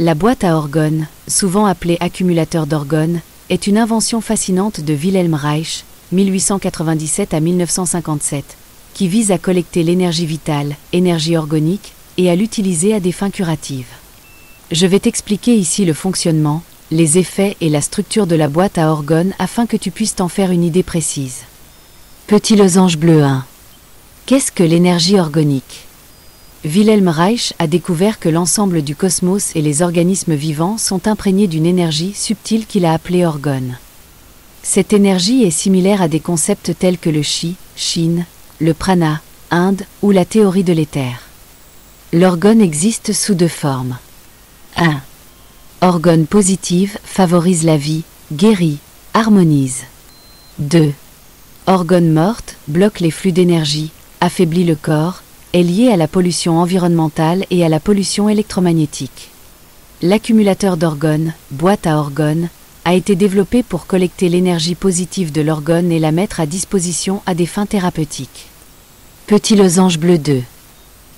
La boîte à orgones, souvent appelée accumulateur d'orgones, est une invention fascinante de Wilhelm Reich, 1897 à 1957, qui vise à collecter l'énergie vitale, énergie organique, et à l'utiliser à des fins curatives. Je vais t'expliquer ici le fonctionnement, les effets et la structure de la boîte à orgones afin que tu puisses t'en faire une idée précise. Petit losange bleu 1. Qu'est-ce que l'énergie organique ? Wilhelm Reich a découvert que l'ensemble du cosmos et les organismes vivants sont imprégnés d'une énergie subtile qu'il a appelée orgone. Cette énergie est similaire à des concepts tels que le chi, Chine, le prana, Inde ou la théorie de l'éther. L'orgone existe sous deux formes. 1. Orgone positive favorise la vie, guérit, harmonise. 2. Orgone morte bloque les flux d'énergie, affaiblit le corps, est lié à la pollution environnementale et à la pollution électromagnétique. L'accumulateur d'orgones, boîte à orgones, a été développé pour collecter l'énergie positive de l'orgone et la mettre à disposition à des fins thérapeutiques. Petit losange bleu 2.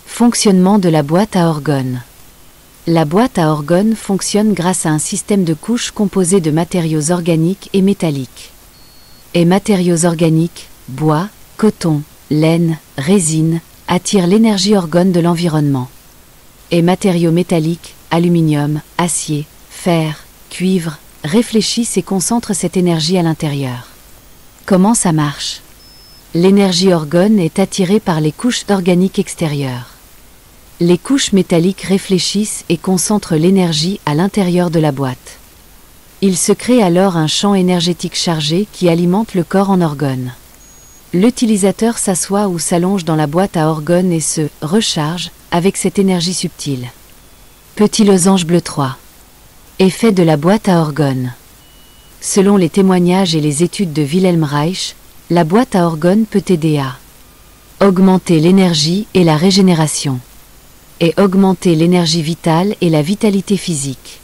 Fonctionnement de la boîte à orgones. La boîte à orgones fonctionne grâce à un système de couches composé de matériaux organiques et métalliques. Et matériaux organiques, bois, coton, laine, résine, attirent l'énergie orgone de l'environnement. Et matériaux métalliques, aluminium, acier, fer, cuivre, réfléchissent et concentrent cette énergie à l'intérieur. Comment ça marche ? L'énergie orgone est attirée par les couches organiques extérieures. Les couches métalliques réfléchissent et concentrent l'énergie à l'intérieur de la boîte. Il se crée alors un champ énergétique chargé qui alimente le corps en orgone. L'utilisateur s'assoit ou s'allonge dans la boîte à orgones et se recharge avec cette énergie subtile. Petit losange bleu 3. Effet de la boîte à orgones. Selon les témoignages et les études de Wilhelm Reich, la boîte à orgones peut aider à augmenter l'énergie et la régénération, et augmenter l'énergie vitale et la vitalité physique.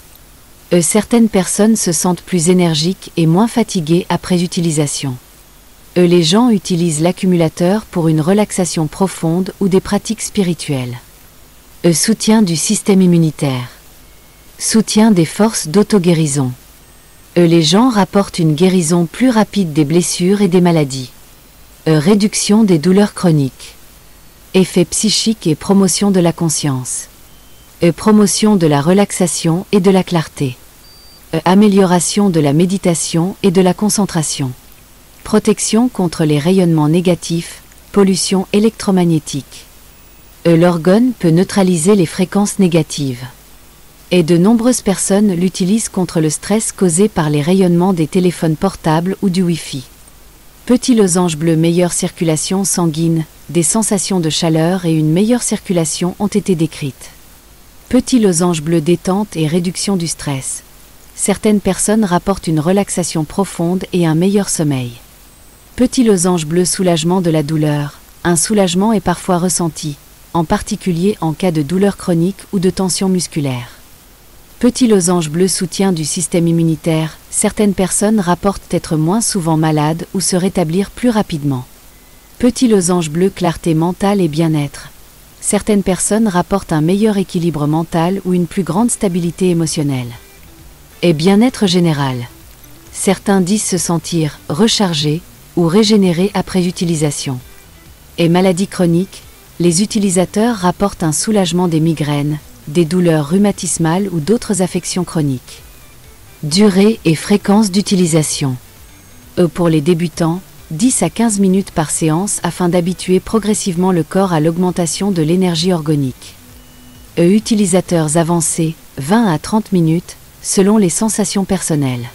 Certaines personnes se sentent plus énergiques et moins fatiguées après utilisation. Les gens utilisent l'accumulateur pour une relaxation profonde ou des pratiques spirituelles. Soutien du système immunitaire. Soutien des forces d'auto-guérison. Les gens rapportent une guérison plus rapide des blessures et des maladies. Réduction des douleurs chroniques. Effet psychique et promotion de la conscience. Promotion de la relaxation et de la clarté. Amélioration de la méditation et de la concentration. Protection contre les rayonnements négatifs, pollution électromagnétique. L'orgone peut neutraliser les fréquences négatives. Et de nombreuses personnes l'utilisent contre le stress causé par les rayonnements des téléphones portables ou du Wi-Fi. Petit losange bleu, meilleure circulation sanguine, des sensations de chaleur et une meilleure circulation ont été décrites. Petit losange bleu, détente et réduction du stress. Certaines personnes rapportent une relaxation profonde et un meilleur sommeil. Petit losange bleu, soulagement de la douleur. Un soulagement est parfois ressenti, en particulier en cas de douleur chronique ou de tension musculaire. Petit losange bleu, soutien du système immunitaire. Certaines personnes rapportent être moins souvent malades ou se rétablir plus rapidement. Petit losange bleu, clarté mentale et bien-être. Certaines personnes rapportent un meilleur équilibre mental ou une plus grande stabilité émotionnelle. Et bien-être général. Certains disent se sentir rechargés ou régénérés après utilisation. Et maladie chronique, les utilisateurs rapportent un soulagement des migraines, des douleurs rhumatismales ou d'autres affections chroniques. Durée et fréquence d'utilisation. Pour les débutants, 10 à 15 minutes par séance afin d'habituer progressivement le corps à l'augmentation de l'énergie organique. Utilisateurs avancés, 20 à 30 minutes, selon les sensations personnelles.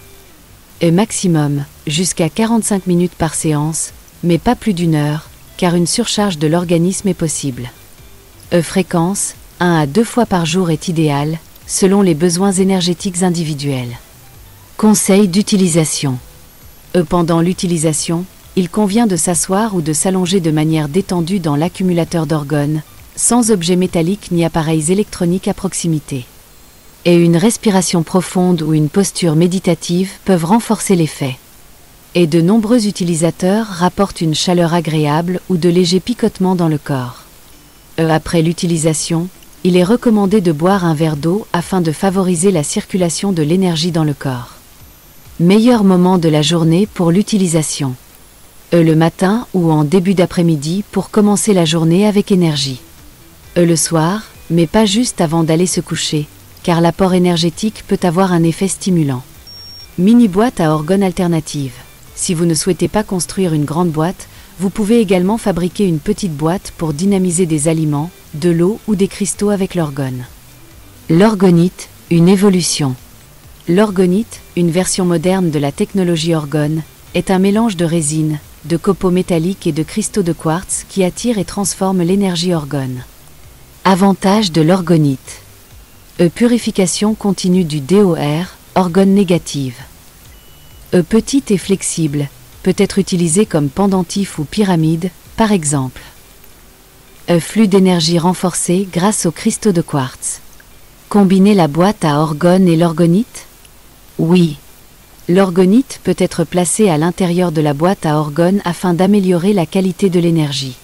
Maximum, jusqu'à 45 minutes par séance, mais pas plus d'1 heure, car une surcharge de l'organisme est possible. Fréquence, 1 à 2 fois par jour est idéal, selon les besoins énergétiques individuels. Conseil d'utilisation. Pendant l'utilisation, il convient de s'asseoir ou de s'allonger de manière détendue dans l'accumulateur d'orgones, sans objets métalliques ni appareils électroniques à proximité. Et une respiration profonde ou une posture méditative peuvent renforcer l'effet. Et de nombreux utilisateurs rapportent une chaleur agréable ou de légers picotements dans le corps. Après l'utilisation, Il est recommandé de boire un verre d'eau afin de favoriser la circulation de l'énergie dans le corps. Meilleur moment de la journée pour l'utilisation. Le matin ou en début d'après-midi pour commencer la journée avec énergie. Le soir, mais pas juste avant d'aller se coucher, car l'apport énergétique peut avoir un effet stimulant. Mini boîte à orgone alternative. Si vous ne souhaitez pas construire une grande boîte, vous pouvez également fabriquer une petite boîte pour dynamiser des aliments, de l'eau ou des cristaux avec l'orgone. L'orgonite, une évolution. L'orgonite, une version moderne de la technologie orgone, est un mélange de résine, de copeaux métalliques et de cristaux de quartz qui attire et transforme l'énergie orgone. Avantages de l'orgonite. Purification continue du DOR, orgone négative. Petite et flexible, peut être utilisé comme pendentif ou pyramide, par exemple. Flux d'énergie renforcé grâce aux cristaux de quartz. Combiner la boîte à orgone et l'orgonite? Oui. L'orgonite peut être placée à l'intérieur de la boîte à orgone afin d'améliorer la qualité de l'énergie.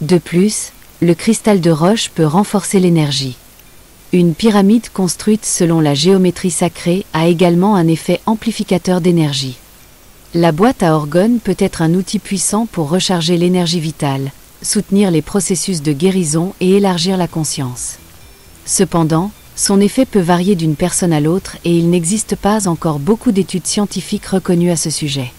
De plus, le cristal de roche peut renforcer l'énergie. Une pyramide construite selon la géométrie sacrée a également un effet amplificateur d'énergie. La boîte à orgone peut être un outil puissant pour recharger l'énergie vitale, soutenir les processus de guérison et élargir la conscience. Cependant, son effet peut varier d'une personne à l'autre et il n'existe pas encore beaucoup d'études scientifiques reconnues à ce sujet.